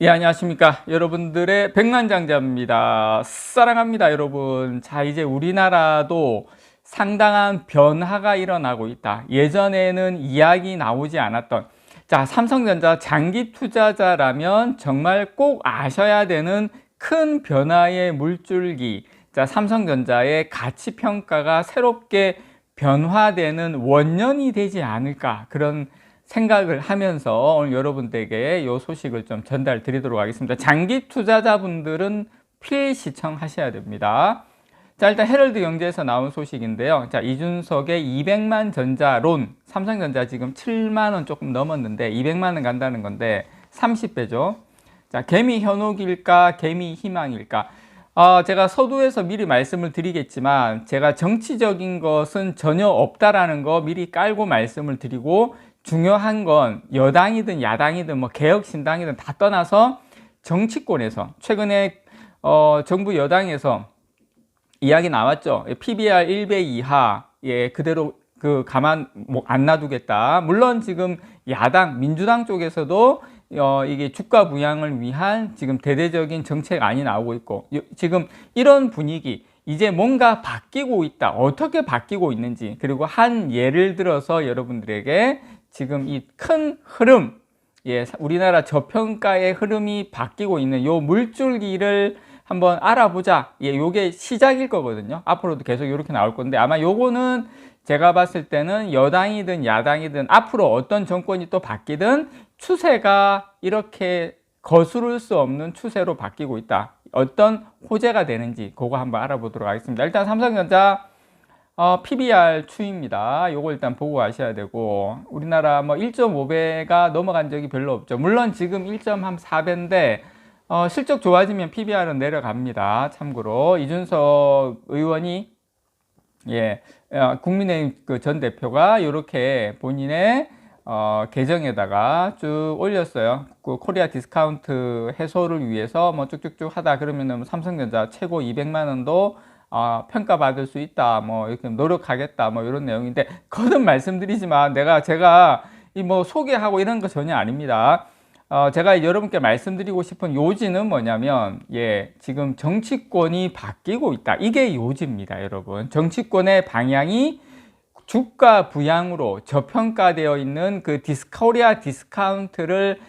예, 안녕하십니까. 여러분들의 백만장자입니다. 사랑합니다, 여러분. 자, 이제 우리나라도 상당한 변화가 일어나고 있다. 예전에는 이야기 나오지 않았던, 자, 삼성전자 장기 투자자라면 정말 꼭 아셔야 되는 큰 변화의 물줄기. 자, 삼성전자의 가치 평가가 새롭게 변화되는 원년이 되지 않을까. 그런 생각을 하면서 오늘 여러분들에게 이 소식을 좀 전달 드리도록 하겠습니다. 장기 투자자분들은 필시청하셔야 됩니다. 자, 일단 헤럴드 경제에서 나온 소식인데요. 자, 이준석의 200만 전자론, 삼성전자 지금 7만 원 조금 넘었는데 200만 원 간다는 건데 30배죠. 자, 개미 현혹일까, 개미 희망일까? 제가 서두에서 미리 말씀을 드리겠지만 제가 정치적인 것은 전혀 없다라는 거 미리 깔고 말씀을 드리고, 중요한 건 여당이든 야당이든 뭐 개혁신당이든 다 떠나서 정치권에서 최근에 정부 여당에서 이야기 나왔죠. PBR 1배 이하, 예, 그대로 가만 안 놔두겠다. 물론 지금 야당 민주당 쪽에서도 이게 주가 부양을 위한 지금 대대적인 정책안이 나오고 있고, 지금 이런 분위기, 이제 뭔가 바뀌고 있다. 어떻게 바뀌고 있는지, 그리고 한 예를 들어서 여러분들에게 지금 이 큰 흐름, 예, 우리나라 저평가의 흐름이 바뀌고 있는 요 물줄기를 한번 알아보자. 예, 요게 시작일 거거든요. 앞으로도 계속 이렇게 나올 건데, 아마 요거는 제가 봤을 때는 여당이든 야당이든 앞으로 어떤 정권이 또 바뀌든 추세가 이렇게 거스를 수 없는 추세로 바뀌고 있다. 어떤 호재가 되는지 그거 한번 알아보도록 하겠습니다. 일단 삼성전자 PBR 추입니다. 요거 일단 보고 가셔야 되고, 우리나라 뭐 1.5배가 넘어간 적이 별로 없죠. 물론 지금 1.4배인데 실적 좋아지면 PBR은 내려갑니다. 참고로 이준석 의원이, 예, 국민의힘 그 전 대표가 이렇게 본인의 계정에다가 쭉 올렸어요. 그 코리아 디스카운트 해소를 위해서 뭐 쭉쭉쭉 하다 그러면은 삼성전자 최고 200만 원도 평가받을 수 있다, 뭐 이렇게 노력하겠다, 뭐 이런 내용인데, 거듭 말씀드리지만 제가 이 뭐 소개하고 이런 거 전혀 아닙니다. 제가 여러분께 말씀드리고 싶은 요지는 뭐냐면, 예, 지금 정치권이 바뀌고 있다. 이게 요지입니다, 여러분. 정치권의 방향이 주가 부양으로 저평가되어 있는 그 코리아 디스카운트를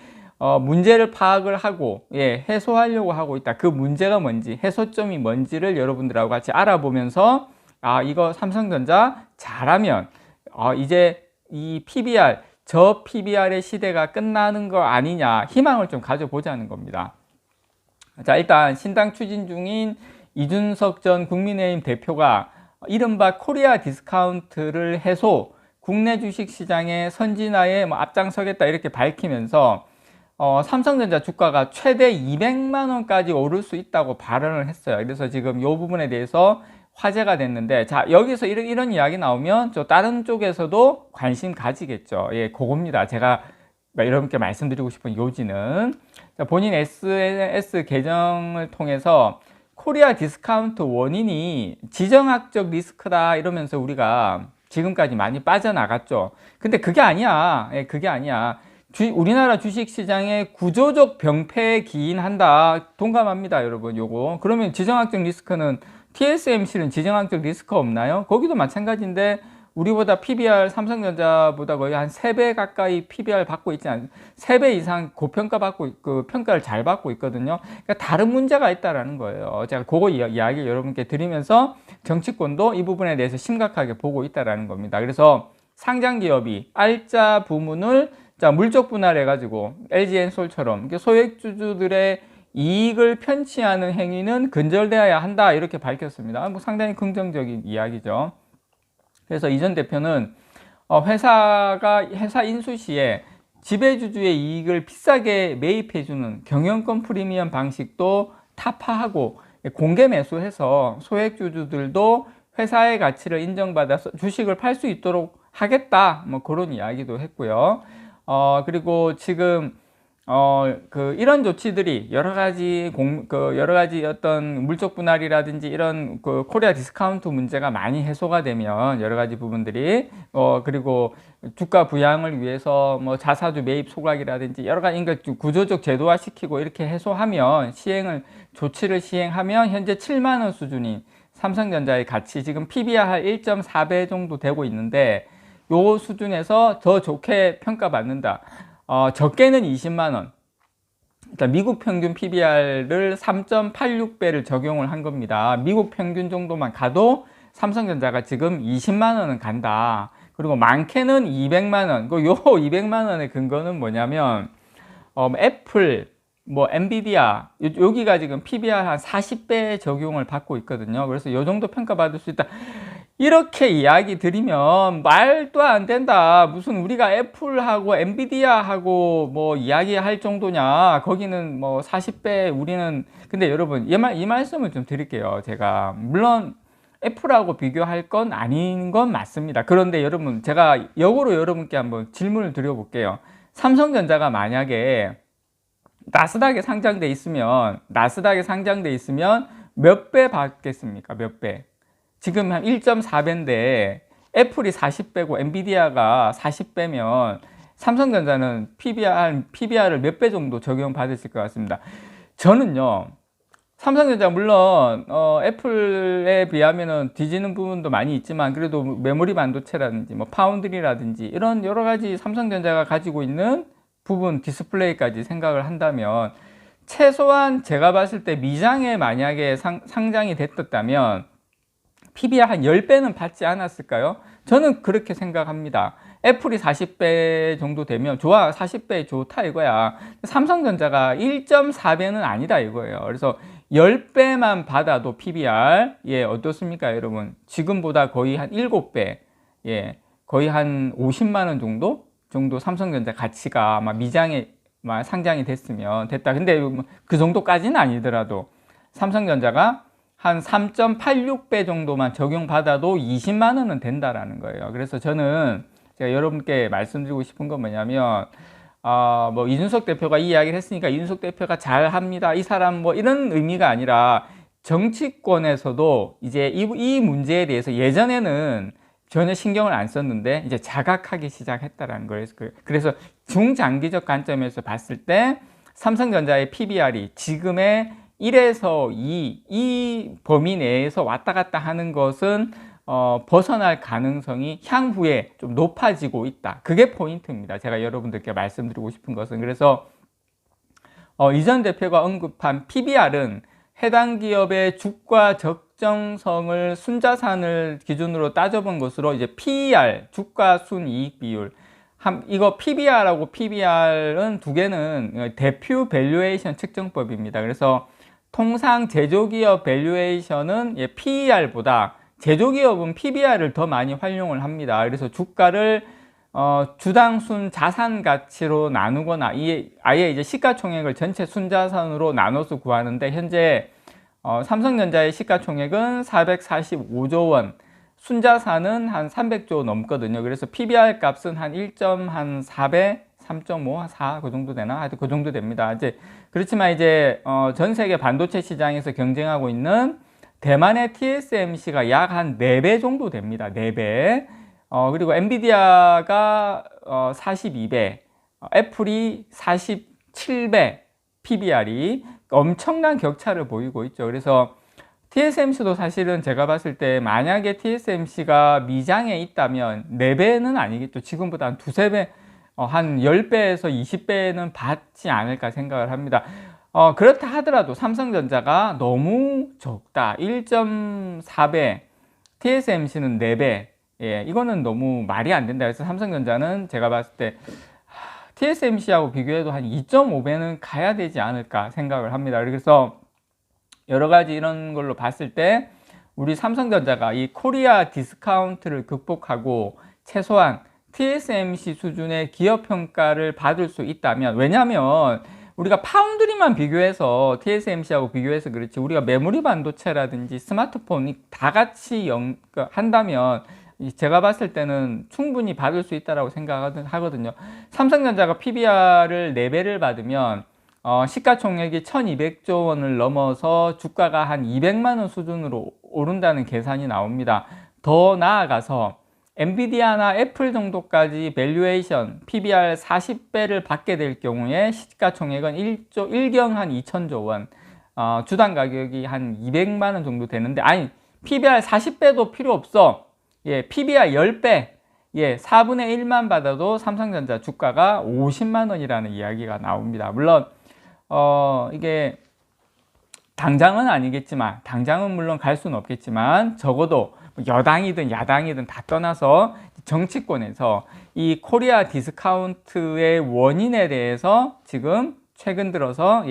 문제를 파악을 하고, 예, 해소하려고 하고 있다. 그 문제가 뭔지, 해소점이 뭔지를 여러분들하고 같이 알아보면서, 이거 삼성전자 잘하면 이제 이 PBR, 저 PBR의 시대가 끝나는 거 아니냐, 희망을 좀 가져보자는 겁니다. 자, 일단 신당 추진 중인 이준석 전 국민의힘 대표가 이른바 코리아 디스카운트를 해소, 국내 주식시장의 선진화에 뭐 앞장서겠다 이렇게 밝히면서 삼성전자 주가가 최대 200만 원까지 오를 수 있다고 발언을 했어요. 그래서 지금 이 부분에 대해서 화제가 됐는데, 자, 여기서 이런 이야기 나오면 저 다른 쪽에서도 관심 가지겠죠. 예, 그겁니다. 제가 여러분께 말씀드리고 싶은 요지는, 자, 본인 SNS 계정을 통해서 코리아 디스카운트 원인이 지정학적 리스크다 이러면서 우리가 지금까지 많이 빠져나갔죠. 근데 그게 아니야. 예, 그게 아니야. 우리나라 주식시장의 구조적 병폐에 기인한다. 동감합니다, 여러분. 요거. 그러면 지정학적 리스크는 TSMC는 지정학적 리스크 없나요? 거기도 마찬가지인데 우리보다 PBR, 삼성전자보다 거의 한 3배 가까이 PBR 받고 있지 않나요? 3배 이상 고평가 받고, 그 평가를 잘 받고 있거든요. 그러니까 다른 문제가 있다라는 거예요. 제가 그거 이야기 여러분께 드리면서 정치권도 이 부분에 대해서 심각하게 보고 있다라는 겁니다. 그래서 상장 기업이 알짜 부문을 물적 분할해가지고 LG엔솔처럼 소액주주들의 이익을 편취하는 행위는 근절되어야 한다, 이렇게 밝혔습니다. 뭐 상당히 긍정적인 이야기죠. 그래서 이 전 대표는 회사 인수 시에 지배주주의 이익을 비싸게 매입해주는 경영권 프리미엄 방식도 타파하고 공개 매수해서 소액주주들도 회사의 가치를 인정받아서 주식을 팔 수 있도록 하겠다, 뭐 그런 이야기도 했고요. 그리고 지금 이런 조치들이 여러 가지 어떤 물적 분할이라든지 이런 코리아 디스카운트 문제가 많이 해소가 되면 여러 가지 부분들이, 그리고 주가 부양을 위해서 뭐 자사주 매입 소각이라든지 여러 가지 구조적 제도화 시키고 이렇게 해소하면 조치를 시행하면 현재 7만 원 수준인 삼성전자의 가치, 지금 PBR 한 1.4배 정도 되고 있는데 요 수준에서 더 좋게 평가받는다. 적게는 20만 원. 그러니까 미국 평균 PBR을 3.86배를 적용을 한 겁니다. 미국 평균 정도만 가도 삼성전자가 지금 20만 원은 간다. 그리고 많게는 200만 원. 요 200만 원의 근거는 뭐냐면, 애플, 뭐 엔비디아, 여기가 지금 PBR 한 40배 적용을 받고 있거든요. 그래서 요 정도 평가받을 수 있다. 이렇게 이야기 드리면 말도 안 된다. 무슨 우리가 애플하고 엔비디아하고 뭐 이야기할 정도냐. 거기는 뭐 40배, 우리는. 근데 여러분, 이 말씀을 좀 드릴게요. 제가. 물론 애플하고 비교할 건 아닌 건 맞습니다. 그런데 여러분, 제가 역으로 여러분께 한번 질문을 드려볼게요. 삼성전자가 만약에 나스닥에 상장돼 있으면 몇 배 받겠습니까? 몇 배? 지금 한 1.4배인데 애플이 40배고 엔비디아가 40배면 삼성전자는 PBR을 몇 배 정도 적용받으실 것 같습니다. 저는요, 삼성전자 물론 애플에 비하면은 뒤지는 부분도 많이 있지만 그래도 메모리 반도체라든지 뭐 파운드리라든지 이런 여러 가지 삼성전자가 가지고 있는 부분, 디스플레이까지 생각을 한다면 최소한 제가 봤을 때 미장에 만약에 상장이 됐었다면 PBR 한 10배는 받지 않았을까요? 저는 그렇게 생각합니다. 애플이 40배 정도 되면 좋아, 40배 좋다 이거야. 삼성전자가 1.4배는 아니다 이거예요. 그래서 10배만 받아도 PBR, 어떻습니까 여러분? 지금보다 거의 한 7배, 거의 한 50만 원 정도 삼성전자 가치가 아마 미장에 상장이 됐다. 근데 그 정도까지는 아니더라도 삼성전자가 한 3.86배 정도만 적용받아도 20만 원은 된다라는 거예요. 그래서 저는 제가 여러분께 말씀드리고 싶은 건 뭐냐면, 뭐 이준석 대표가 이 이야기를 했으니까 이준석 대표가 잘합니다, 이 사람, 뭐 이런 의미가 아니라 정치권에서도 이제 이 문제에 대해서 예전에는 전혀 신경을 안 썼는데 이제 자각하기 시작했다라는 거예요. 그래서 중장기적 관점에서 봤을 때 삼성전자의 PBR이 지금의 1에서 2, 이 범위 내에서 왔다 갔다 하는 것은 벗어날 가능성이 향후에 좀 높아지고 있다. 그게 포인트입니다. 제가 여러분들께 말씀드리고 싶은 것은. 그래서 이전 대표가 언급한 PBR은 해당 기업의 주가 적정성을 순자산을 기준으로 따져본 것으로 이제 PER, 주가 순이익 비율, 이거 PBR하고 PBR은 두 개는 대표 밸류에이션 측정법입니다. 그래서 통상 제조기업 밸류에이션은 PER보다 제조기업은 PBR을 더 많이 활용을 합니다. 그래서 주가를 주당 순 자산 가치로 나누거나 아예 이제 시가총액을 전체 순자산으로 나눠서 구하는데 현재 삼성전자의 시가총액은 445조 원, 순자산은 한 300조 넘거든요. 그래서 PBR 값은 한 1.4배, 3.5, 4 그 정도 되나? 하여튼 그 정도 됩니다. 이제 그렇지만 이제 전 세계 반도체 시장에서 경쟁하고 있는 대만의 TSMC가 약 한 4배 정도 됩니다. 4배. 그리고 엔비디아가 42배, 애플이 47배 PBR이 엄청난 격차를 보이고 있죠. 그래서 TSMC도 사실은 제가 봤을 때 만약에 TSMC가 미장에 있다면 4배는 아니겠죠. 지금보다 한 2~3배, 한 10배에서 20배는 받지 않을까 생각을 합니다. 그렇다 하더라도 삼성전자가 너무 적다. 1.4배, TSMC는 4배. 이거는 너무 말이 안 된다. 그래서 삼성전자는 제가 봤을 때 TSMC하고 비교해도 한 2.5배는 가야 되지 않을까 생각을 합니다. 그래서 여러 가지 이런 걸로 봤을 때 우리 삼성전자가 이 코리아 디스카운트를 극복하고 최소한 TSMC 수준의 기업 평가를 받을 수 있다면, 왜냐하면 우리가 파운드리만 비교해서 TSMC하고 비교해서 그렇지 우리가 메모리 반도체라든지 스마트폰이 다 같이 한다면 제가 봤을 때는 충분히 받을 수 있다고 생각하거든요. 삼성전자가 PBR을 4배를 받으면 시가총액이 1200조 원을 넘어서 주가가 한 200만 원 수준으로 오른다는 계산이 나옵니다. 더 나아가서 엔비디아나 애플 정도까지 밸류에이션 PBR 40배를 받게 될 경우에 시가총액은 1경 한 2천조 원, 주당 가격이 한 200만 원 정도 되는데, 아니 PBR 40배도 필요 없어. 예, PBR 10배, 예, 4분의 1만 받아도 삼성전자 주가가 50만 원이라는 이야기가 나옵니다. 물론 이게 당장은 아니겠지만, 당장은 물론 갈 수는 없겠지만, 적어도 여당이든 야당이든 다 떠나서 정치권에서 이 코리아 디스카운트의 원인에 대해서 지금 최근 들어서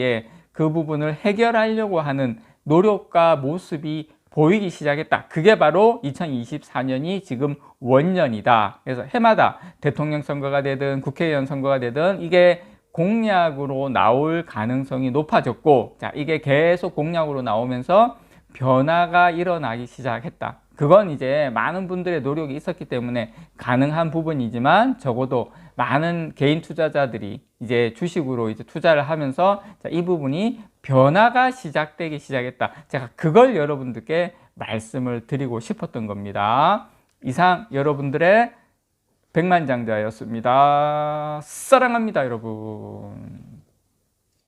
그 부분을 해결하려고 하는 노력과 모습이 보이기 시작했다. 그게 바로 2024년이 지금 원년이다. 그래서 해마다 대통령 선거가 되든 국회의원 선거가 되든 이게 공약으로 나올 가능성이 높아졌고, 자, 이게 계속 공약으로 나오면서 변화가 일어나기 시작했다. 그건 이제 많은 분들의 노력이 있었기 때문에 가능한 부분이지만, 적어도 많은 개인 투자자들이 이제 주식으로 이제 투자를 하면서, 자, 이 부분이 변화가 시작되기 시작했다. 제가 그걸 여러분들께 말씀을 드리고 싶었던 겁니다. 이상 여러분들의 백만장자였습니다. 사랑합니다, 여러분.